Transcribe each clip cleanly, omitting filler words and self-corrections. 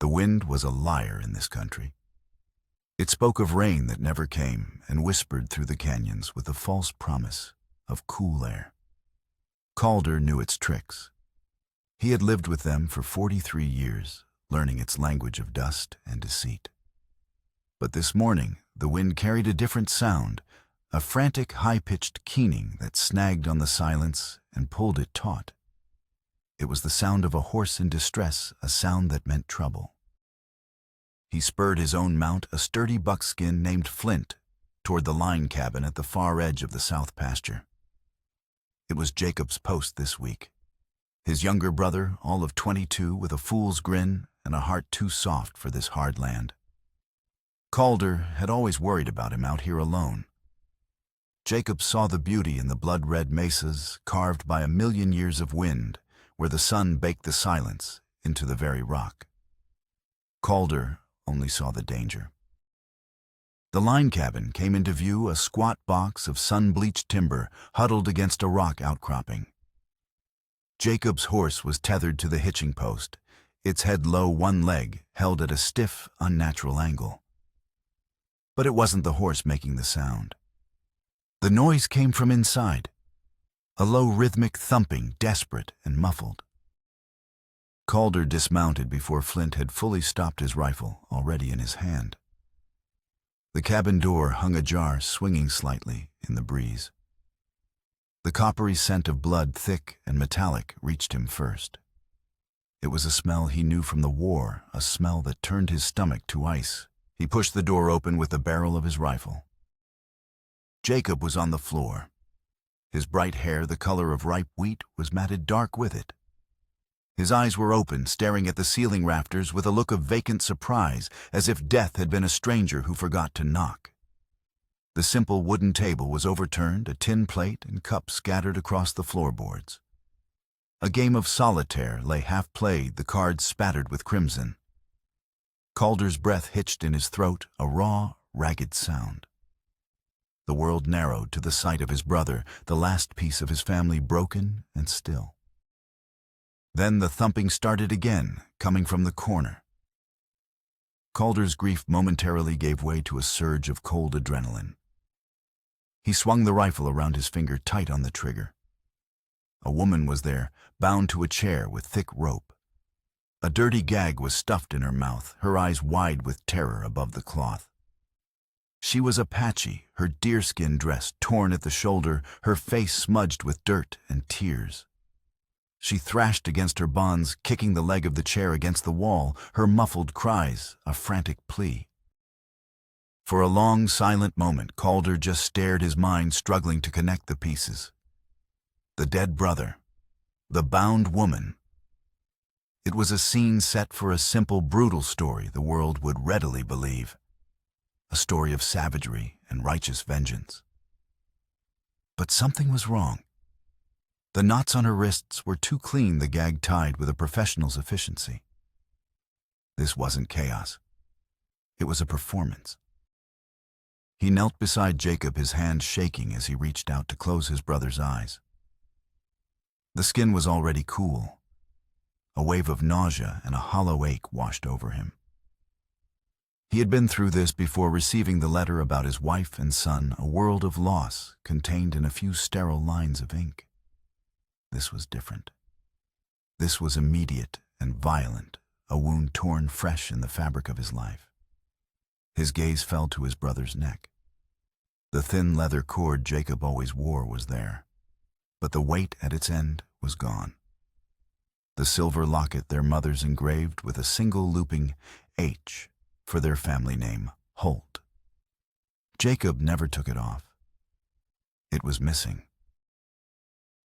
The wind was a liar in this country. It spoke of rain that never came and whispered through the canyons with a false promise of cool air. Calder knew its tricks. He had lived with them for 43 years, learning its language of dust and deceit. But this morning, the wind carried a different sound, a frantic, high-pitched keening that snagged on the silence and pulled it taut. It was the sound of a horse in distress, a sound that meant trouble. He spurred his own mount, a sturdy buckskin named Flint, toward the line cabin at the far edge of the south pasture. It was Jacob's post this week. His younger brother, all of 22, with a fool's grin and a heart too soft for this hard land. Calder had always worried about him out here alone. Jacob saw the beauty in the blood-red mesas carved by a million years of wind, where the sun baked the silence into the very rock. Calder only saw the danger. The line cabin came into view, a squat box of sun-bleached timber huddled against a rock outcropping. Jacob's horse was tethered to the hitching post, its head low, one leg held at a stiff, unnatural angle. But it wasn't the horse making the sound. The noise came from inside, a low rhythmic thumping, desperate and muffled. Calder dismounted before Flint had fully stopped his rifle, already in his hand. The cabin door hung ajar, swinging slightly in the breeze. The coppery scent of blood, thick and metallic, reached him first. It was a smell he knew from the war, a smell that turned his stomach to ice. He pushed the door open with the barrel of his rifle. Jacob was on the floor. His bright hair, the color of ripe wheat, was matted dark with it. His eyes were open, staring at the ceiling rafters with a look of vacant surprise, as if death had been a stranger who forgot to knock. The simple wooden table was overturned, a tin plate and cups scattered across the floorboards. A game of solitaire lay half-played, the cards spattered with crimson. Calder's breath hitched in his throat, a raw, ragged sound. The world narrowed to the sight of his brother, the last piece of his family broken and still. Then the thumping started again, coming from the corner. Calder's grief momentarily gave way to a surge of cold adrenaline. He swung the rifle around his finger, tight on the trigger. A woman was there, bound to a chair with thick rope. A dirty gag was stuffed in her mouth, her eyes wide with terror above the cloth. She was Apache, her deerskin dress torn at the shoulder, her face smudged with dirt and tears. She thrashed against her bonds, kicking the leg of the chair against the wall, her muffled cries a frantic plea. For a long, silent moment, Calder just stared, his mind struggling to connect the pieces. The dead brother, the bound woman. It was a scene set for a simple, brutal story the world would readily believe. A story of savagery and righteous vengeance. But something was wrong. The knots on her wrists were too clean, the gag tied with a professional's efficiency. This wasn't chaos. It was a performance. He knelt beside Jacob, his hand shaking as he reached out to close his brother's eyes. The skin was already cool. A wave of nausea and a hollow ache washed over him. He had been through this before, receiving the letter about his wife and son, a world of loss contained in a few sterile lines of ink. This was different. This was immediate and violent, a wound torn fresh in the fabric of his life. His gaze fell to his brother's neck. The thin leather cord Jacob always wore was there, but the weight at its end was gone. The silver locket their mothers engraved with a single looping H for their family name, Holt. Jacob never took it off. It was missing.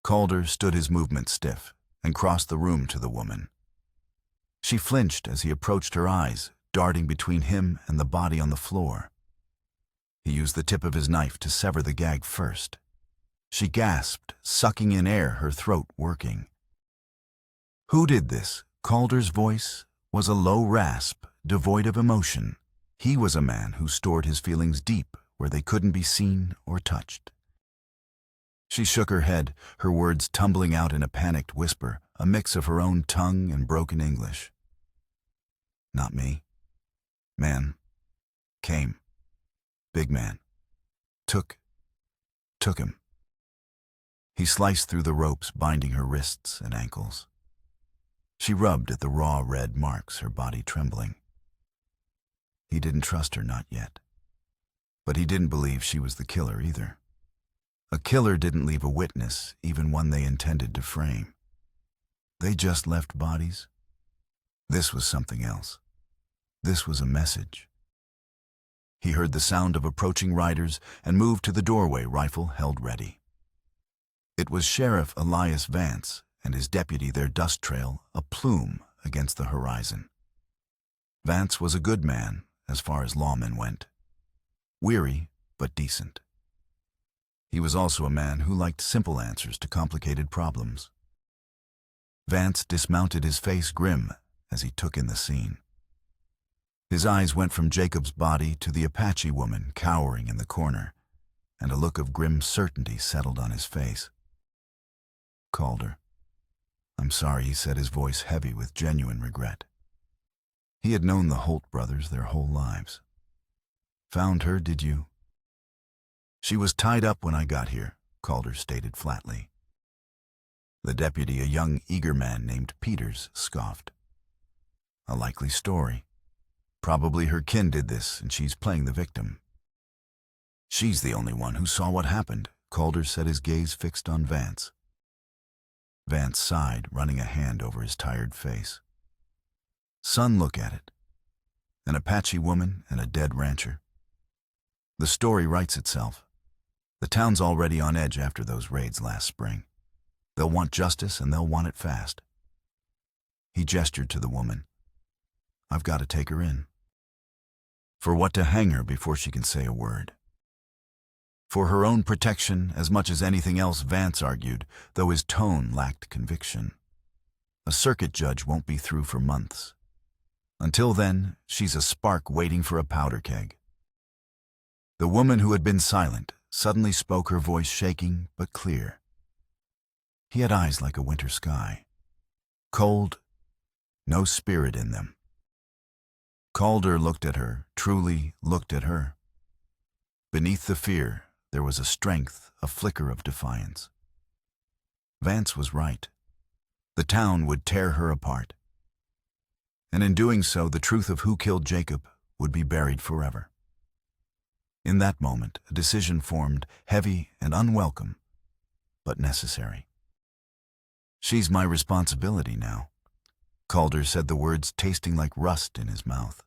Calder stood, his movement stiff, and crossed the room to the woman. She flinched as he approached, her eyes darting between him and the body on the floor. He used the tip of his knife to sever the gag first. She gasped, sucking in air, her throat working. Who did this? Calder's voice was a low rasp, devoid of emotion. He was a man who stored his feelings deep where they couldn't be seen or touched. She shook her head, her words tumbling out in a panicked whisper, a mix of her own tongue and broken English. Not me. Man. Came. Big man. Took him. He sliced through the ropes binding her wrists and ankles. She rubbed at the raw red marks, her body trembling. He didn't trust her, not yet. But he didn't believe she was the killer either. A killer didn't leave a witness, even one they intended to frame. They just left bodies. This was something else. This was a message. He heard the sound of approaching riders and moved to the doorway, rifle held ready. It was Sheriff Elias Vance and his deputy, their dust trail, a plume against the horizon. Vance was a good man, as far as lawmen went. Weary, but decent. He was also a man who liked simple answers to complicated problems. Vance dismounted, his face grim as he took in the scene. His eyes went from Jacob's body to the Apache woman cowering in the corner, and a look of grim certainty settled on his face. Calder. "I'm sorry," he said, his voice heavy with genuine regret. He had known the Holt brothers their whole lives. "Found her, did you?" "She was tied up when I got here," Calder stated flatly. The deputy, a young, eager man named Peters, scoffed. "A likely story. Probably her kin did this, and she's playing the victim." "She's the only one who saw what happened," Calder said, his gaze fixed on Vance. Vance sighed, running a hand over his tired face. "Son, look at it. An Apache woman and a dead rancher. The story writes itself. The town's already on edge after those raids last spring. They'll want justice, and they'll want it fast." He gestured to the woman. "I've got to take her in." For what? To hang her before she can say a word. For her own protection as much as anything else, Vance argued, though his tone lacked conviction. A circuit judge won't be through for months. Until then, she's a spark waiting for a powder keg. The woman who had been silent suddenly spoke, her voice shaking but clear. He had eyes like a winter sky. Cold, no spirit in them. Calder looked at her, truly looked at her. Beneath the fear, there was a strength, a flicker of defiance. Vance was right. The town would tear her apart. And in doing so, the truth of who killed Jacob would be buried forever. In that moment, a decision formed, heavy and unwelcome, but necessary. "She's my responsibility now," Calder said, the words tasting like rust in his mouth.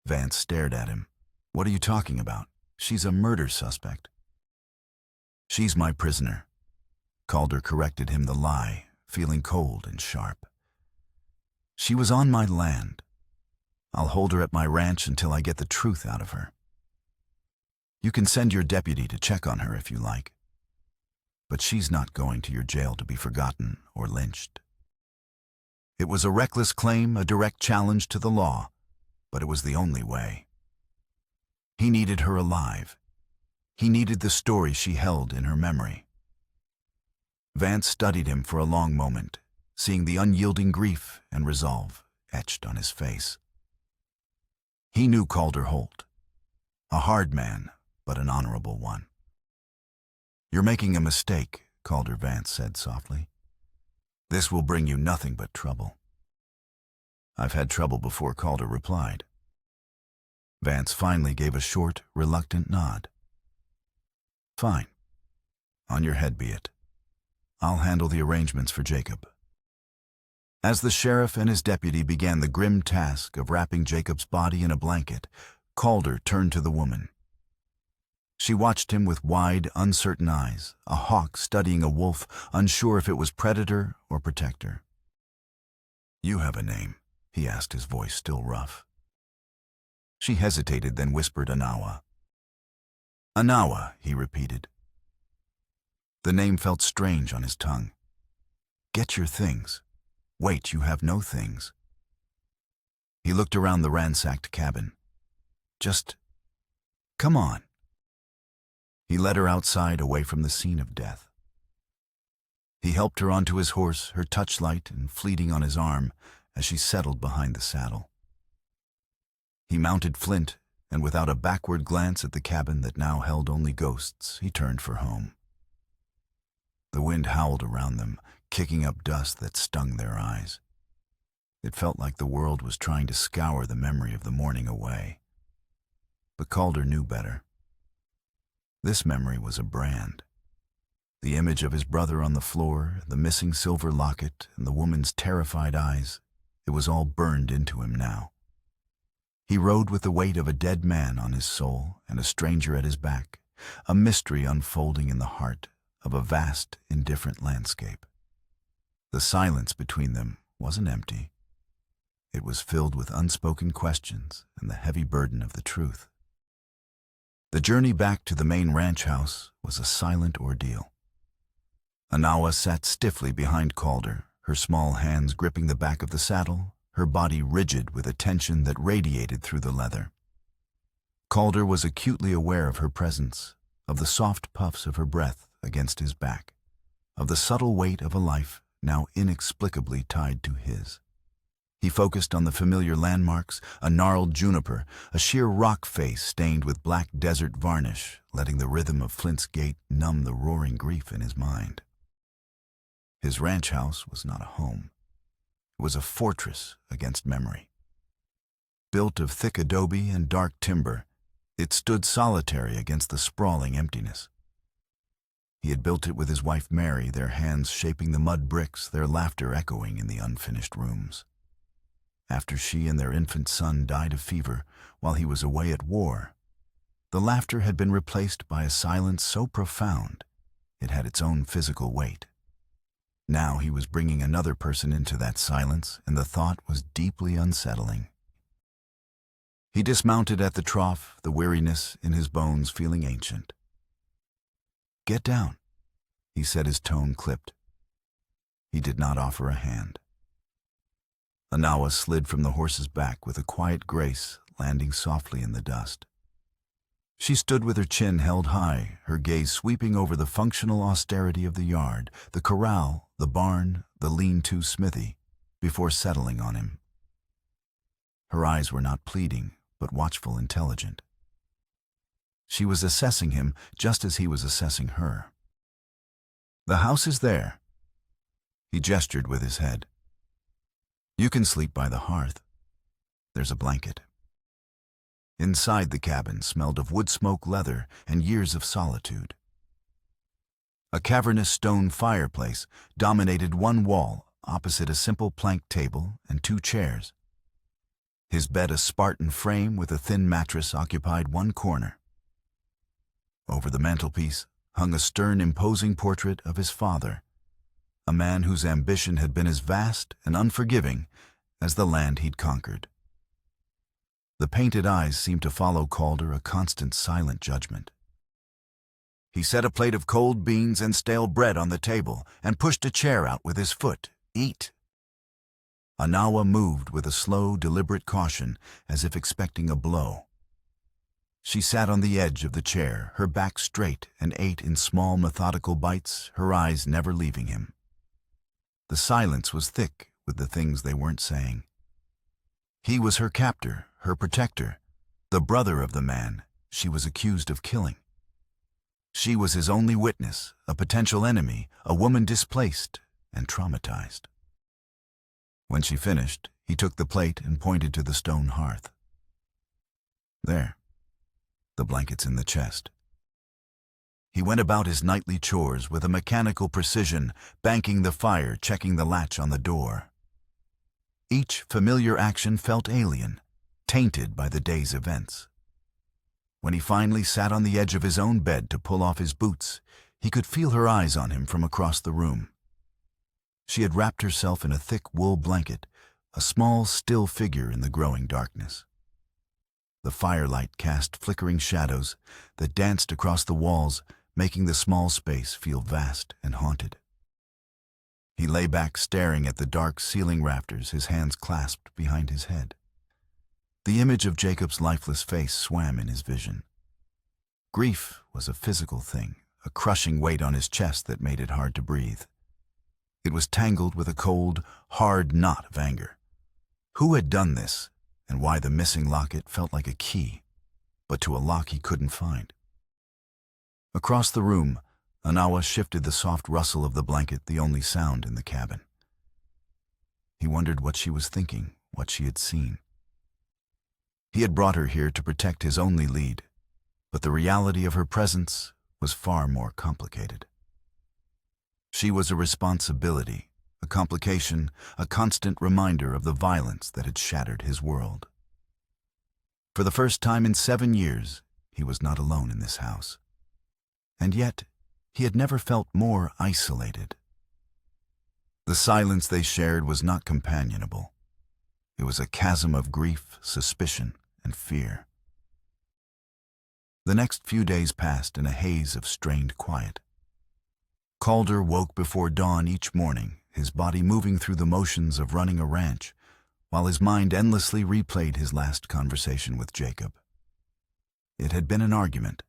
Vance stared at him. "What are you talking about? She's a murder suspect." "She's my prisoner." Calder corrected him, the lie, feeling cold and sharp. "She was on my land. I'll hold her at my ranch until I get the truth out of her. You can send your deputy to check on her if you like. But she's not going to your jail to be forgotten or lynched." It was a reckless claim, a direct challenge to the law, but it was the only way. He needed her alive. He needed the story she held in her memory. Vance studied him for a long moment, seeing the unyielding grief and resolve etched on his face. He knew Calder Holt, a hard man, but an honorable one. "You're making a mistake," Calder Vance said softly. "This will bring you nothing but trouble." "I've had trouble before," Calder replied. Vance finally gave a short, reluctant nod. "Fine. On your head be it. I'll handle the arrangements for Jacob." As the sheriff and his deputy began the grim task of wrapping Jacob's body in a blanket, Calder turned to the woman. She watched him with wide, uncertain eyes, a hawk studying a wolf, unsure if it was predator or protector. "You have a name?" he asked, his voice still rough. She hesitated, then whispered, "Anawa." "Anawa," he repeated. The name felt strange on his tongue. "Get your things." "Wait, you have no things." He looked around the ransacked cabin. "Just come on." He led her outside, away from the scene of death. He helped her onto his horse, her touch light and fleeting on his arm as she settled behind the saddle. He mounted Flint, and without a backward glance at the cabin that now held only ghosts, he turned for home. The wind howled around them, kicking up dust that stung their eyes. It felt like the world was trying to scour the memory of the morning away. But Calder knew better. This memory was a brand. The image of his brother on the floor, the missing silver locket, and the woman's terrified eyes, it was all burned into him now. He rode with the weight of a dead man on his soul and a stranger at his back, a mystery unfolding in the heart of a vast, indifferent landscape. The silence between them wasn't empty. It was filled with unspoken questions and the heavy burden of the truth. The journey back to the main ranch house was a silent ordeal. Anawa sat stiffly behind Calder, her small hands gripping the back of the saddle, her body rigid with a tension that radiated through the leather. Calder was acutely aware of her presence, of the soft puffs of her breath against his back, of the subtle weight of a life now inexplicably tied to his. He focused on the familiar landmarks, a gnarled juniper, a sheer rock face stained with black desert varnish, letting the rhythm of Flint's gait numb the roaring grief in his mind. His ranch house was not a home. It was a fortress against memory. Built of thick adobe and dark timber, it stood solitary against the sprawling emptiness. He had built it with his wife Mary, their hands shaping the mud bricks, their laughter echoing in the unfinished rooms. After she and their infant son died of fever while he was away at war, the laughter had been replaced by a silence so profound it had its own physical weight. Now he was bringing another person into that silence, and the thought was deeply unsettling. He dismounted at the trough, the weariness in his bones feeling ancient. "Get down," he said, his tone clipped. He did not offer a hand. Anawa slid from the horse's back with a quiet grace, landing softly in the dust. She stood with her chin held high, her gaze sweeping over the functional austerity of the yard, the corral, the barn, the lean-to smithy, before settling on him. Her eyes were not pleading, but watchful, intelligent. She was assessing him just as he was assessing her. "The house is there." He gestured with his head. "You can sleep by the hearth. There's a blanket." Inside the cabin smelled of wood smoke, leather, and years of solitude. A cavernous stone fireplace dominated one wall opposite a simple plank table and 2 chairs. His bed, a Spartan frame with a thin mattress, occupied one corner. Over the mantelpiece hung a stern, imposing portrait of his father, a man whose ambition had been as vast and unforgiving as the land he'd conquered. The painted eyes seemed to follow Calder, a constant silent judgment. He set a plate of cold beans and stale bread on the table and pushed a chair out with his foot. "Eat." Anawa moved with a slow, deliberate caution, as if expecting a blow. She sat on the edge of the chair, her back straight, and ate in small, methodical bites, her eyes never leaving him. The silence was thick with the things they weren't saying. He was her captor, her protector, the brother of the man she was accused of killing. She was his only witness, a potential enemy, a woman displaced and traumatized. When she finished, he took the plate and pointed to the stone hearth. "There. The blanket's in the chest." He went about his nightly chores with a mechanical precision, banking the fire, checking the latch on the door. Each familiar action felt alien, tainted by the day's events. When he finally sat on the edge of his own bed to pull off his boots, he could feel her eyes on him from across the room. She had wrapped herself in a thick wool blanket, a small, still figure in the growing darkness. The firelight cast flickering shadows that danced across the walls, making the small space feel vast and haunted. He lay back staring at the dark ceiling rafters, his hands clasped behind his head. The image of Jacob's lifeless face swam in his vision. Grief was a physical thing, a crushing weight on his chest that made it hard to breathe. It was tangled with a cold, hard knot of anger. Who had done this, and why the missing locket felt like a key, but to a lock he couldn't find. Across the room, Anawa shifted the soft rustle of the blanket, the only sound in the cabin. He wondered what she was thinking, what she had seen. He had brought her here to protect his only lead, but the reality of her presence was far more complicated. She was a responsibility, a complication, a constant reminder of the violence that had shattered his world. For the first time in 7 years, he was not alone in this house. And yet, he had never felt more isolated. The silence they shared was not companionable. It was a chasm of grief, suspicion, and fear. The next few days passed in a haze of strained quiet. Calder woke before dawn each morning, his body moving through the motions of running a ranch, while his mind endlessly replayed his last conversation with Jacob. It had been an argument.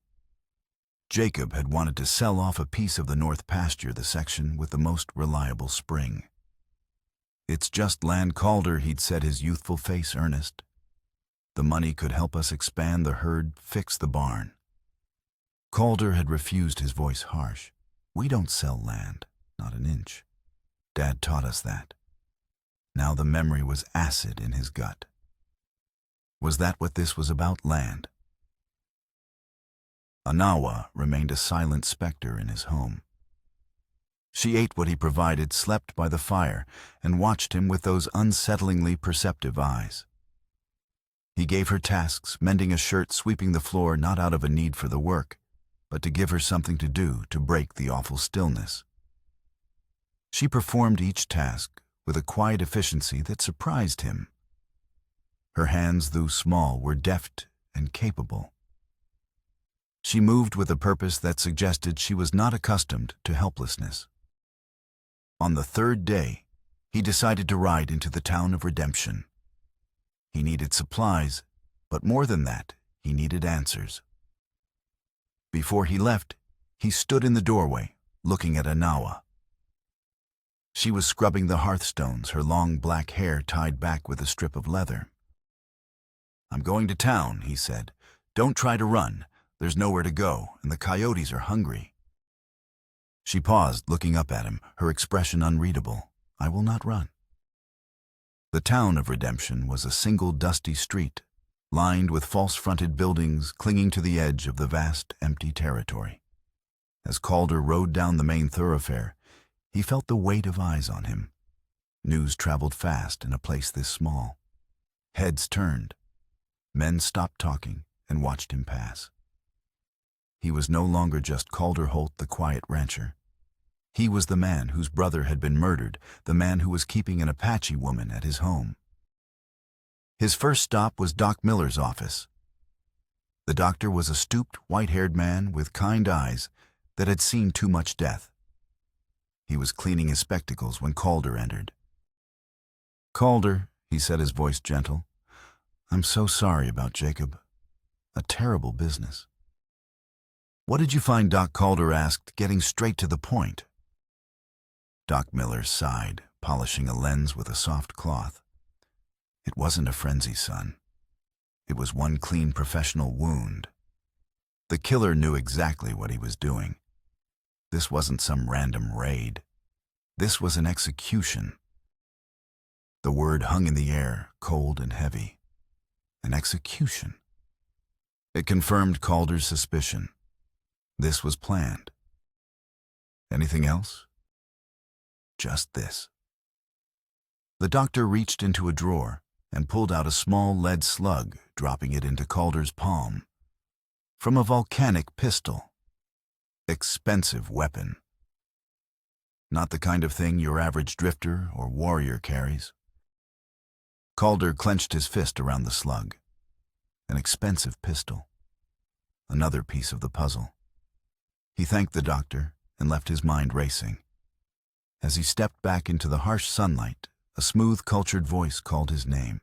Jacob had wanted to sell off a piece of the north pasture, the section with the most reliable spring. "It's just land, Calder," he'd said, his youthful face earnest. "The money could help us expand the herd, fix the barn." Calder had refused, his voice harsh. "We don't sell land, not an inch. Dad taught us that." Now the memory was acid in his gut. Was that what this was about, land? Anawa remained a silent specter in his home. She ate what he provided, slept by the fire, and watched him with those unsettlingly perceptive eyes. He gave her tasks, mending a shirt, sweeping the floor, not out of a need for the work, but to give her something to do, to break the awful stillness. She performed each task with a quiet efficiency that surprised him. Her hands, though small, were deft and capable. She moved with a purpose that suggested she was not accustomed to helplessness. On the 3rd day, he decided to ride into the town of Redemption. He needed supplies, but more than that, he needed answers. Before he left, he stood in the doorway, looking at Anawa. She was scrubbing the hearthstones, her long black hair tied back with a strip of leather. "I'm going to town," he said. "Don't try to run. There's nowhere to go, and the coyotes are hungry." She paused, looking up at him, her expression unreadable. "I will not run." The town of Redemption was a single dusty street, lined with false-fronted buildings clinging to the edge of the vast, empty territory. As Calder rode down the main thoroughfare, he felt the weight of eyes on him. News traveled fast in a place this small. Heads turned. Men stopped talking and watched him pass. He was no longer just Calder Holt, the quiet rancher. He was the man whose brother had been murdered, the man who was keeping an Apache woman at his home. His first stop was Doc Miller's office. The doctor was a stooped, white-haired man with kind eyes that had seen too much death. He was cleaning his spectacles when Calder entered. "Calder," he said, his voice gentle, "I'm so sorry about Jacob. A terrible business." "What did you find?" Doc Calder asked, getting straight to the point. Doc Miller sighed, polishing a lens with a soft cloth. "It wasn't a frenzy, son. It was one clean professional wound. The killer knew exactly what he was doing. This wasn't some random raid. This was an execution." The word hung in the air, cold and heavy. An execution. It confirmed Calder's suspicion. This was planned. "Anything else?" "Just this." The doctor reached into a drawer and pulled out a small lead slug, dropping it into Calder's palm. From a volcanic pistol. Expensive weapon. Not the kind of thing your average drifter or warrior carries. Calder clenched his fist around the slug. An expensive pistol. Another piece of the puzzle. He thanked the doctor and left his mind racing. As he stepped back into the harsh sunlight, a smooth, cultured voice called his name.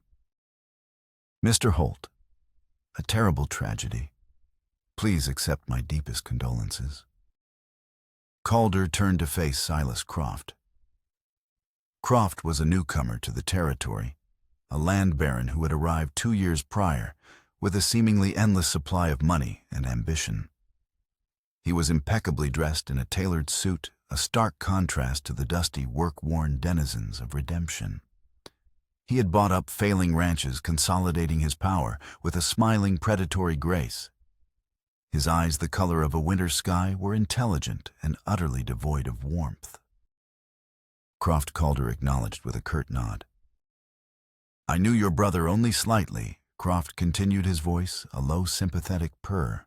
"Mr. Holt, a terrible tragedy. Please accept my deepest condolences." Calder turned to face Silas Croft. Croft was a newcomer to the territory, a land baron who had arrived 2 years prior with a seemingly endless supply of money and ambition. He was impeccably dressed in a tailored suit, a stark contrast to the dusty, work-worn denizens of redemption. He had bought up failing ranches, consolidating his power with a smiling, predatory grace. His eyes, the color of a winter sky, were intelligent and utterly devoid of warmth. Croft Calder acknowledged with a curt nod. "I knew your brother only slightly," Croft continued, his voice a low, sympathetic purr.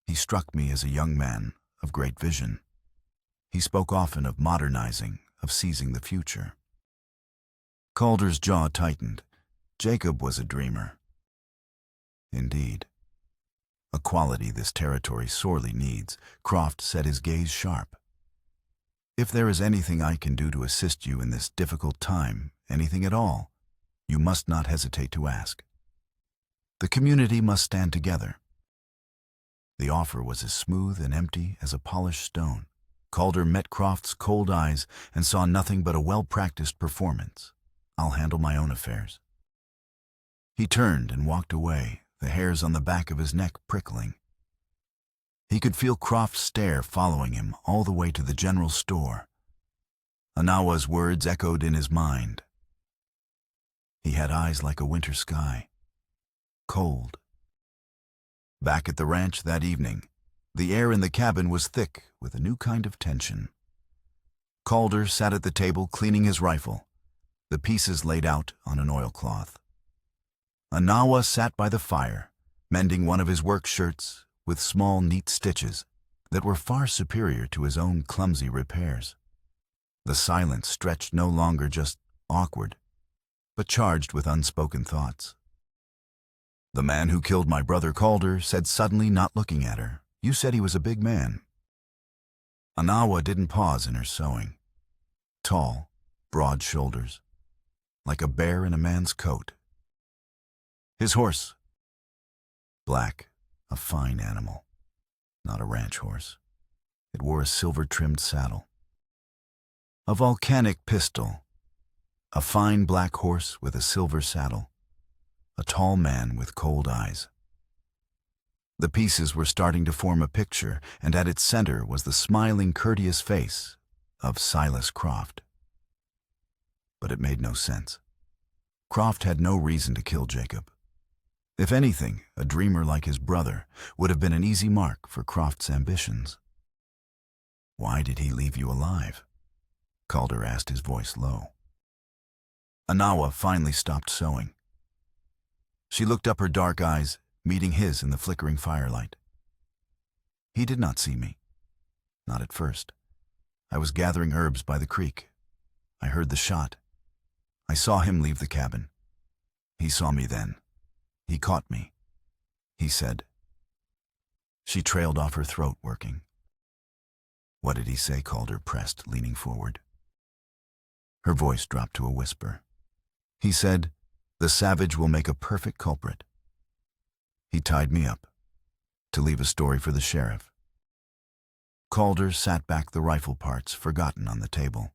"He struck me as a young man of great vision. He spoke often of modernizing, of seizing the future." Calder's jaw tightened. Jacob was a dreamer. Indeed. A quality this territory sorely needs. Croft set his gaze sharp. "If there is anything I can do to assist you in this difficult time, anything at all, you must not hesitate to ask. The community must stand together." The offer was as smooth and empty as a polished stone. Calder met Croft's cold eyes and saw nothing but a well-practiced performance. "I'll handle my own affairs." He turned and walked away, the hairs on the back of his neck prickling. He could feel Croft's stare following him all the way to the general store. Anawa's words echoed in his mind. He had eyes like a winter sky. Cold. Back at the ranch that evening, the air in the cabin was thick with a new kind of tension. Calder sat at the table cleaning his rifle, the pieces laid out on an oilcloth. Anawa sat by the fire, mending one of his work shirts with small, neat stitches that were far superior to his own clumsy repairs. The silence stretched no longer just awkward, but charged with unspoken thoughts. "The man who killed my brother," Calder said suddenly, not looking at her. "You said he was a big man." Anawa didn't pause in her sewing. Tall, broad shoulders, like a bear in a man's coat. "His horse." Black, a fine animal, not a ranch horse. It wore a silver-trimmed saddle. A volcanic pistol. A fine black horse with a silver saddle. A tall man with cold eyes. The pieces were starting to form a picture, and at its center was the smiling, courteous face of Silas Croft. But it made no sense. Croft had no reason to kill Jacob. If anything, a dreamer like his brother would have been an easy mark for Croft's ambitions. "Why did he leave you alive?" Calder asked, his voice low. Anawa finally stopped sewing. She looked up, her dark eyes meeting his in the flickering firelight. "He did not see me. Not at first. I was gathering herbs by the creek. I heard the shot. I saw him leave the cabin. He saw me then. He caught me. He said." She trailed off, her throat working. "What did he say?" Calder pressed, leaning forward. Her voice dropped to a whisper. "He said, 'The savage will make a perfect culprit.' He tied me up, to leave a story for the sheriff." Calder sat back, the rifle parts forgotten on the table.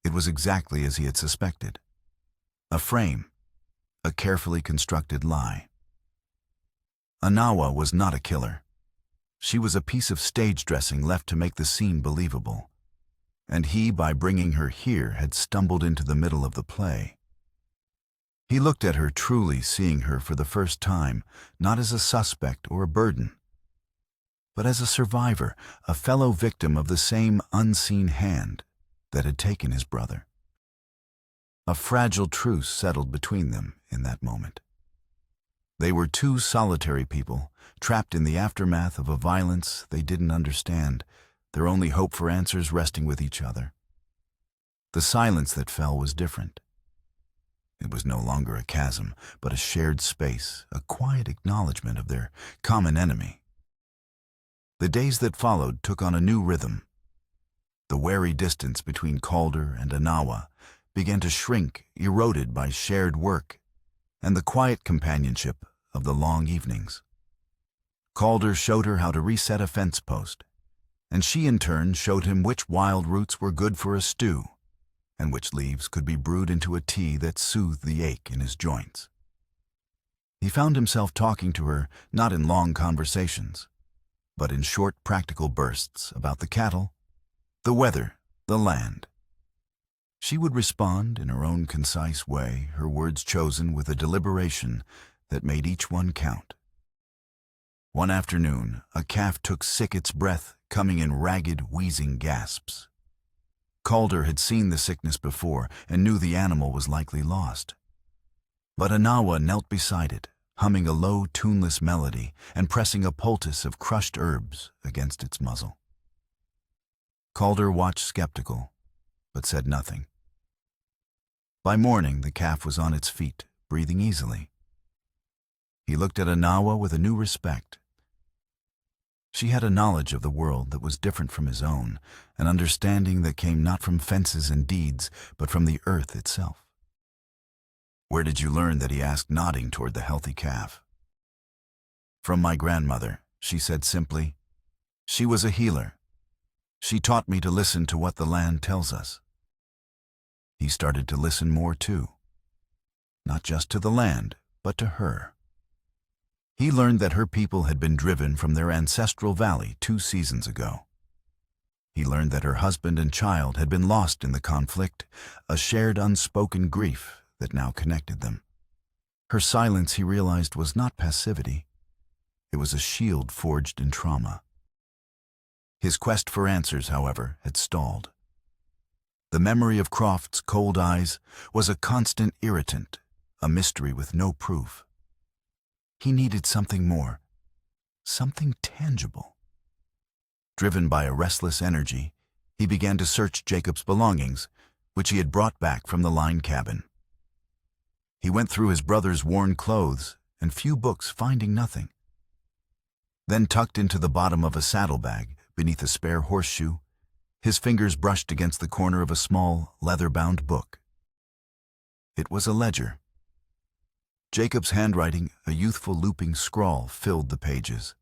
It was exactly as he had suspected. A frame, a carefully constructed lie. Anawa was not a killer. She was a piece of stage dressing left to make the scene believable. And he, by bringing her here, had stumbled into the middle of the play. He looked at her, truly seeing her for the first time, not as a suspect or a burden, but as a survivor, a fellow victim of the same unseen hand that had taken his brother. A fragile truce settled between them in that moment. They were two solitary people, trapped in the aftermath of a violence they didn't understand, their only hope for answers resting with each other. The silence that fell was different. It was no longer a chasm, but a shared space, a quiet acknowledgement of their common enemy. The days that followed took on a new rhythm. The wary distance between Calder and Anawa began to shrink, eroded by shared work and the quiet companionship of the long evenings. Calder showed her how to reset a fence post, and she in turn showed him which wild roots were good for a stew, and which leaves could be brewed into a tea that soothed the ache in his joints. He found himself talking to her not in long conversations, but in short practical bursts about the cattle, the weather, the land. She would respond in her own concise way, her words chosen with a deliberation that made each one count. One afternoon, a calf took sick its breath, coming in ragged, wheezing gasps. Calder had seen the sickness before and knew the animal was likely lost. But Anawa knelt beside it, humming a low, tuneless melody and pressing a poultice of crushed herbs against its muzzle. Calder watched skeptical, but said nothing. By morning, the calf was on its feet, breathing easily. He looked at Anawa with a new respect. She had a knowledge of the world that was different from his own, an understanding that came not from fences and deeds, but from the earth itself. "Where did you learn that?" he asked, nodding toward the healthy calf. "From my grandmother," she said simply. "She was a healer. She taught me to listen to what the land tells us." He started to listen more too, not just to the land, but to her. He learned that her people had been driven from their ancestral valley 2 seasons ago. He learned that her husband and child had been lost in the conflict, a shared unspoken grief that now connected them. Her silence, he realized, was not passivity. It was a shield forged in trauma. His quest for answers, however, had stalled. The memory of Croft's cold eyes was a constant irritant, a mystery with no proof. He needed something more, something tangible. Driven by a restless energy, he began to search Jacob's belongings, which he had brought back from the line cabin. He went through his brother's worn clothes and few books, finding nothing. Then, tucked into the bottom of a saddlebag, beneath a spare horseshoe, his fingers brushed against the corner of a small, leather-bound book. It was a ledger. Jacob's handwriting, a youthful looping scrawl, filled the pages.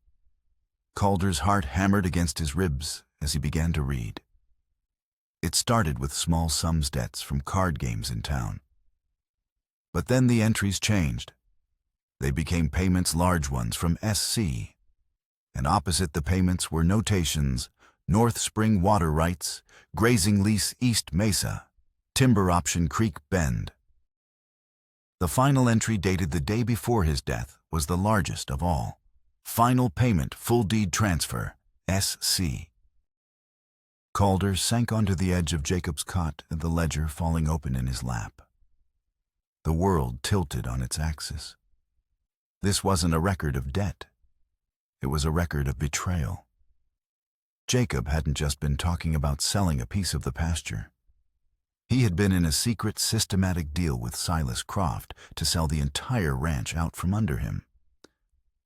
Calder's heart hammered against his ribs as he began to read. It started with small sums debts from card games in town. But then the entries changed. They became payments, large ones, from SC. And opposite the payments were notations: North Spring water rights, grazing lease East Mesa, timber option Creek Bend. The final entry, dated the day before his death, was the largest of all. Final payment, full deed transfer, SC. Calder sank onto the edge of Jacob's cot, and the ledger falling open in his lap. The world tilted on its axis. This wasn't a record of debt. It was a record of betrayal. Jacob hadn't just been talking about selling a piece of the pasture. He had been in a secret, systematic deal with Silas Croft to sell the entire ranch out from under him.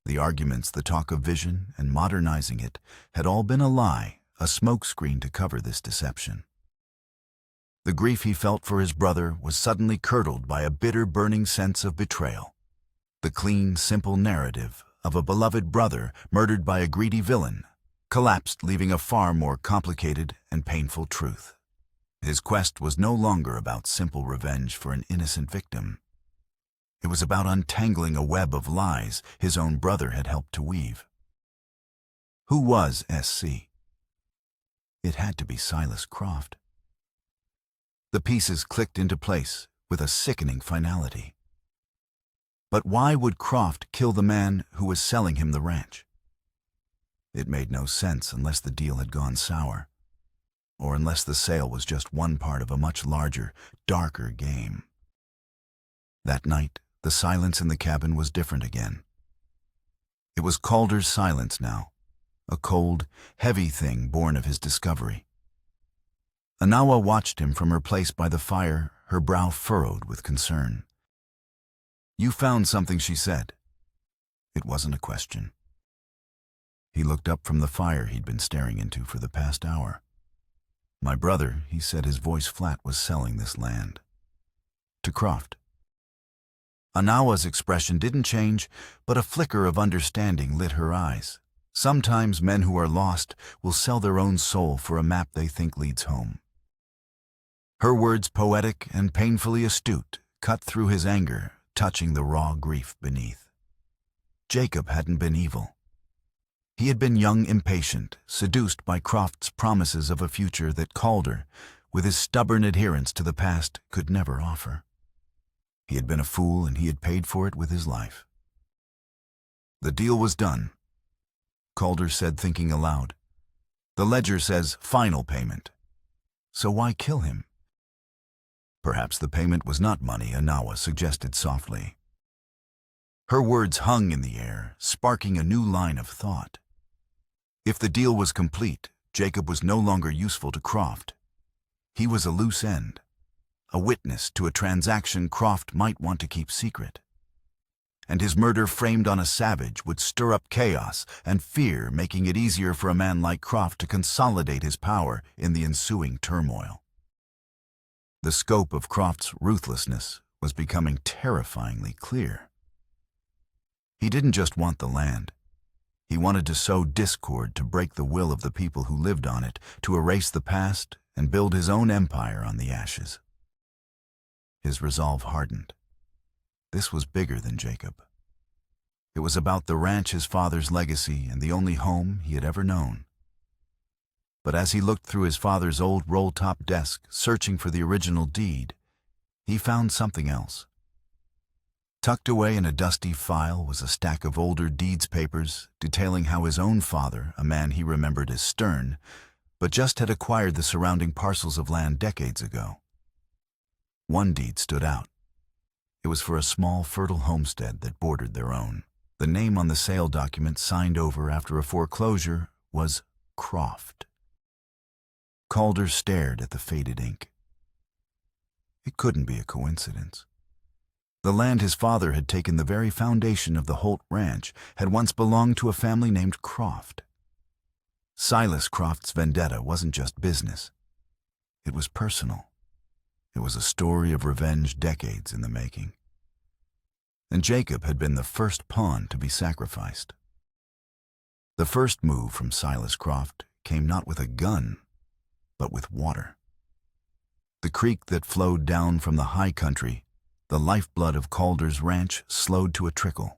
The arguments, the talk of vision and modernizing it, had all been a lie, a smokescreen to cover this deception. The grief he felt for his brother was suddenly curdled by a bitter, burning sense of betrayal. The clean, simple narrative of a beloved brother murdered by a greedy villain collapsed, leaving a far more complicated and painful truth. His quest was no longer about simple revenge for an innocent victim. It was about untangling a web of lies his own brother had helped to weave. Who was SC? It had to be Silas Croft. The pieces clicked into place with a sickening finality. But why would Croft kill the man who was selling him the ranch? It made no sense unless the deal had gone sour, or unless the sale was just one part of a much larger, darker game. That night, the silence in the cabin was different again. It was Calder's silence now, a cold, heavy thing born of his discovery. Anawa watched him from her place by the fire, her brow furrowed with concern. "You found something," she said. It wasn't a question. He looked up from the fire he'd been staring into for the past hour. "My brother," he said, his voice flat, "was selling this land. To Croft." Anawa's expression didn't change, but a flicker of understanding lit her eyes. Sometimes men who are lost will sell their own soul for a map they think leads home. Her words, poetic and painfully astute, cut through his anger, touching the raw grief beneath. Jacob hadn't been evil. He had been young, impatient, seduced by Croft's promises of a future that Calder, with his stubborn adherence to the past, could never offer. He had been a fool, and he had paid for it with his life. The deal was done, Calder said, thinking aloud. The ledger says final payment. So why kill him? Perhaps the payment was not money, Anawa suggested softly. Her words hung in the air, sparking a new line of thought. If the deal was complete, Jacob was no longer useful to Croft. He was a loose end, a witness to a transaction Croft might want to keep secret. And his murder, framed on a savage, would stir up chaos and fear, making it easier for a man like Croft to consolidate his power in the ensuing turmoil. The scope of Croft's ruthlessness was becoming terrifyingly clear. He didn't just want the land. He wanted to sow discord, to break the will of the people who lived on it, to erase the past and build his own empire on the ashes. His resolve hardened. This was bigger than Jacob. It was about the ranch, his father's legacy, and the only home he had ever known. But as he looked through his father's old roll-top desk, searching for the original deed, he found something else. Tucked away in a dusty file was a stack of older deeds papers detailing how his own father, a man he remembered as stern, but just had acquired the surrounding parcels of land decades ago. One deed stood out. It was for a small, fertile homestead that bordered their own. The name on the sale document, signed over after a foreclosure, was Croft. Calder stared at the faded ink. It couldn't be a coincidence. The land his father had taken, the very foundation of the Holt Ranch, had once belonged to a family named Croft. Silas Croft's vendetta wasn't just business. It was personal. It was a story of revenge decades in the making. And Jacob had been the first pawn to be sacrificed. The first move from Silas Croft came not with a gun, but with water. The creek that flowed down from the high country, the lifeblood of Calder's ranch, slowed to a trickle.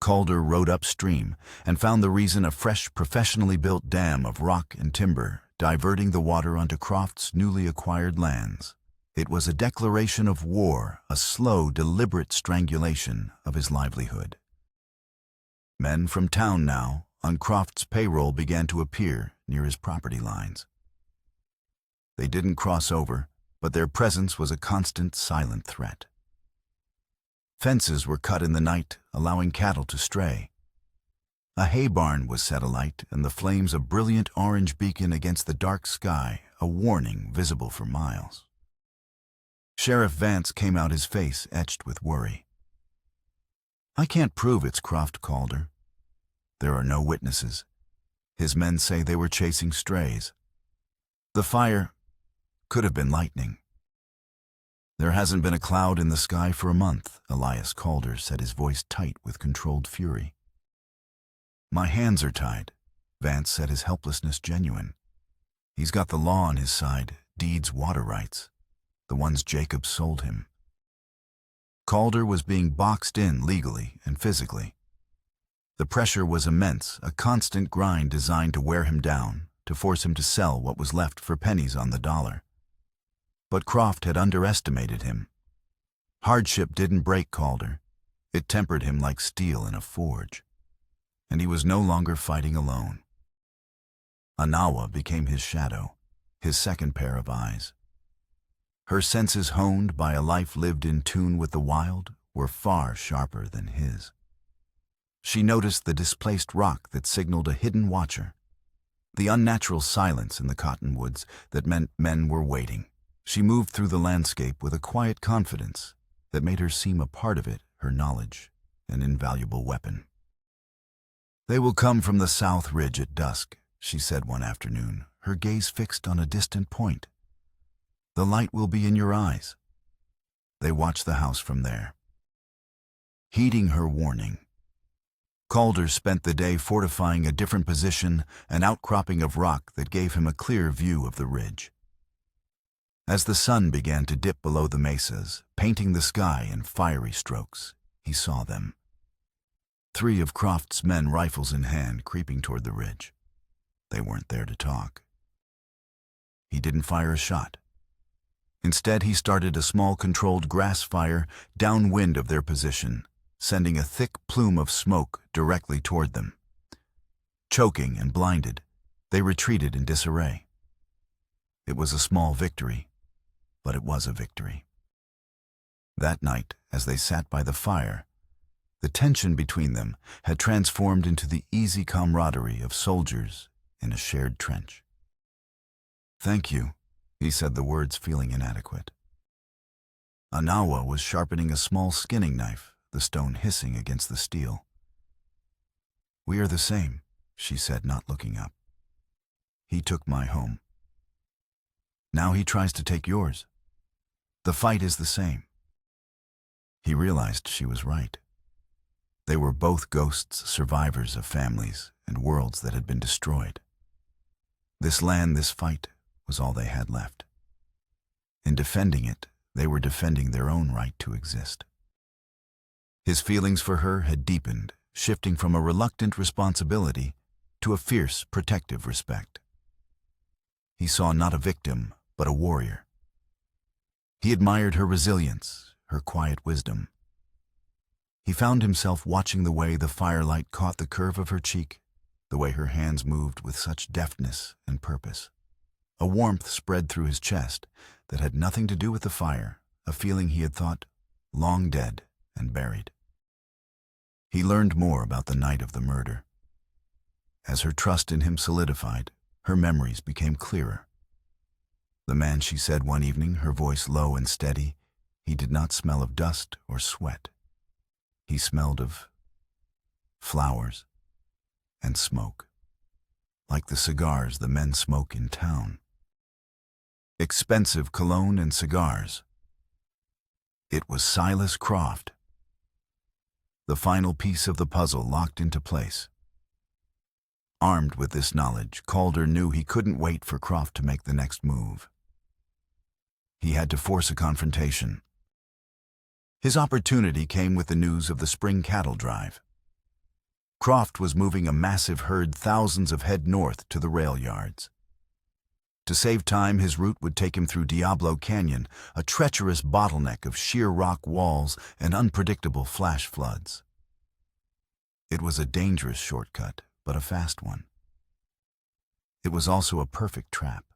Calder rode upstream and found the reason: a fresh, professionally built dam of rock and timber, diverting the water onto Croft's newly acquired lands. It was a declaration of war, a slow, deliberate strangulation of his livelihood. Men from town now, on Croft's payroll, began to appear near his property lines. They didn't cross over, but their presence was a constant, silent threat. Fences were cut in the night, allowing cattle to stray. A hay barn was set alight, and the flames a brilliant orange beacon against the dark sky, a warning visible for miles. Sheriff Vance came out, his face etched with worry. I can't prove it's Croft, Calder. There are no witnesses. His men say they were chasing strays. The fire could have been lightning. There hasn't been a cloud in the sky for a month, Elias Calder said, his voice tight with controlled fury. My hands are tied, Vance said, his helplessness genuine. He's got the law on his side, deeds, water rights, the ones Jacob sold him. Calder was being boxed in legally and physically. The pressure was immense, a constant grind designed to wear him down, to force him to sell what was left for pennies on the dollar. But Croft had underestimated him. Hardship didn't break Calder. It tempered him like steel in a forge. And he was no longer fighting alone. Anawa became his shadow, his second pair of eyes. Her senses, honed by a life lived in tune with the wild, were far sharper than his. She noticed the displaced rock that signaled a hidden watcher, the unnatural silence in the cottonwoods that meant men were waiting. She moved through the landscape with a quiet confidence that made her seem a part of it, her knowledge, an invaluable weapon. They will come from the south ridge at dusk, she said one afternoon, her gaze fixed on a distant point. The light will be in your eyes. They watched the house from there. Heeding her warning, Calder spent the day fortifying a different position, an outcropping of rock that gave him a clear view of the ridge. As the sun began to dip below the mesas, painting the sky in fiery strokes, he saw them. 3 of Croft's men, rifles in hand, creeping toward the ridge. They weren't there to talk. He didn't fire a shot. Instead, he started a small controlled grass fire downwind of their position, sending a thick plume of smoke directly toward them. Choking and blinded, they retreated in disarray. It was a small victory, but it was a victory. That night, as they sat by the fire, the tension between them had transformed into the easy camaraderie of soldiers in a shared trench. "Thank you," he said, the words feeling inadequate. Anawa was sharpening a small skinning knife, the stone hissing against the steel. "We are the same," she said, not looking up. "He took my home. Now he tries to take yours. The fight is the same." He realized she was right. They were both ghosts, survivors of families and worlds that had been destroyed. This land, this fight, was all they had left. In defending it, they were defending their own right to exist. His feelings for her had deepened, shifting from a reluctant responsibility to a fierce, protective respect. He saw not a victim, but a warrior. He admired her resilience, her quiet wisdom. He found himself watching the way the firelight caught the curve of her cheek, the way her hands moved with such deftness and purpose. A warmth spread through his chest that had nothing to do with the fire, a feeling he had thought long dead and buried. He learned more about the night of the murder. As her trust in him solidified, her memories became clearer. The man, she said one evening, her voice low and steady, he did not smell of dust or sweat. He smelled of flowers and smoke, like the cigars the men smoke in town. Expensive cologne and cigars. It was Silas Croft. The final piece of the puzzle locked into place. Armed with this knowledge, Calder knew he couldn't wait for Croft to make the next move. He had to force a confrontation. His opportunity came with the news of the spring cattle drive. Croft was moving a massive herd thousands of head north to the rail yards. To save time, his route would take him through Diablo Canyon, a treacherous bottleneck of sheer rock walls and unpredictable flash floods. It was a dangerous shortcut, but a fast one. It was also a perfect trap.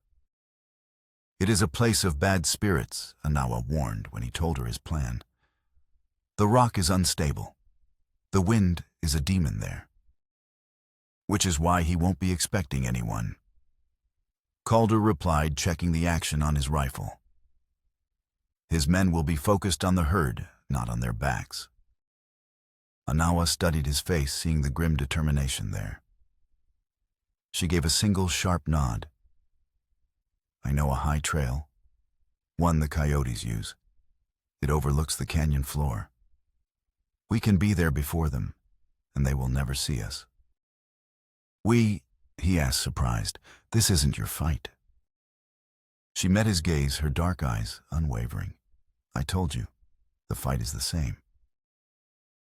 "It is a place of bad spirits," Anawa warned when he told her his plan. "The rock is unstable. The wind is a demon there. Which is why he won't be expecting anyone." Calder replied, checking the action on his rifle. "His men will be focused on the herd, not on their backs." Anawa studied his face, seeing the grim determination there. She gave a single sharp nod. "I know a high trail, one the coyotes use. It overlooks the canyon floor. We can be there before them, and they will never see us." He asked, surprised, "This isn't your fight." She met his gaze, her dark eyes unwavering. "I told you, the fight is the same."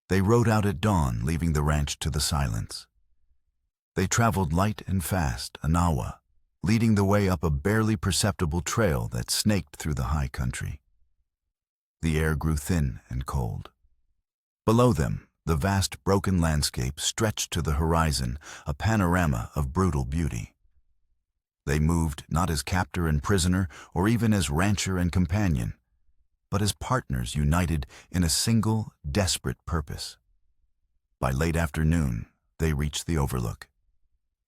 They rode out at dawn, leaving the ranch to the silence. They traveled light and fast, Anawa leading the way up a barely perceptible trail that snaked through the high country. The air grew thin and cold. Below them, the vast broken landscape stretched to the horizon, a panorama of brutal beauty. They moved not as captor and prisoner, or even as rancher and companion, but as partners united in a single, desperate purpose. By late afternoon, they reached the overlook.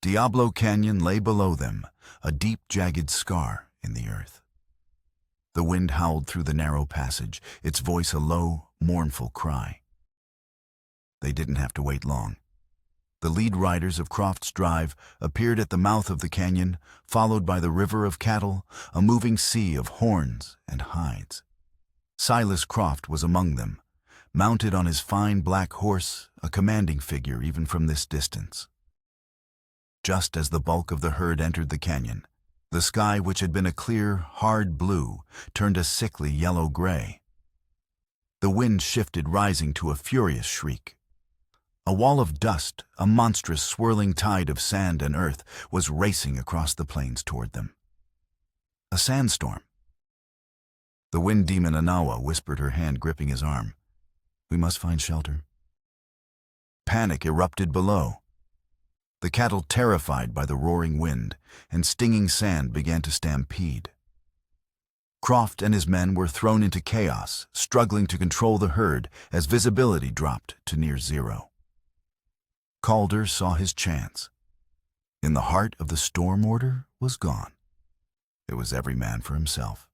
Diablo Canyon lay below them, a deep, jagged scar in the earth. The wind howled through the narrow passage, its voice a low, mournful cry. They didn't have to wait long. The lead riders of Croft's drive appeared at the mouth of the canyon, followed by the river of cattle, a moving sea of horns and hides. Silas Croft was among them, mounted on his fine black horse, a commanding figure even from this distance. Just as the bulk of the herd entered the canyon, The sky, which had been a clear, hard blue, turned a sickly yellow-gray. The wind shifted, rising to a furious shriek. A wall of dust, a monstrous swirling tide of sand and earth, was racing across the plains toward them. A sandstorm. The wind demon Anawa whispered, her hand gripping his arm. "We must find shelter." Panic erupted below. The cattle, terrified by the roaring wind and stinging sand, began to stampede. Croft and his men were thrown into chaos, struggling to control the herd as visibility dropped to near zero. Calder saw his chance. In the heart of the storm order was gone. It was every man for himself.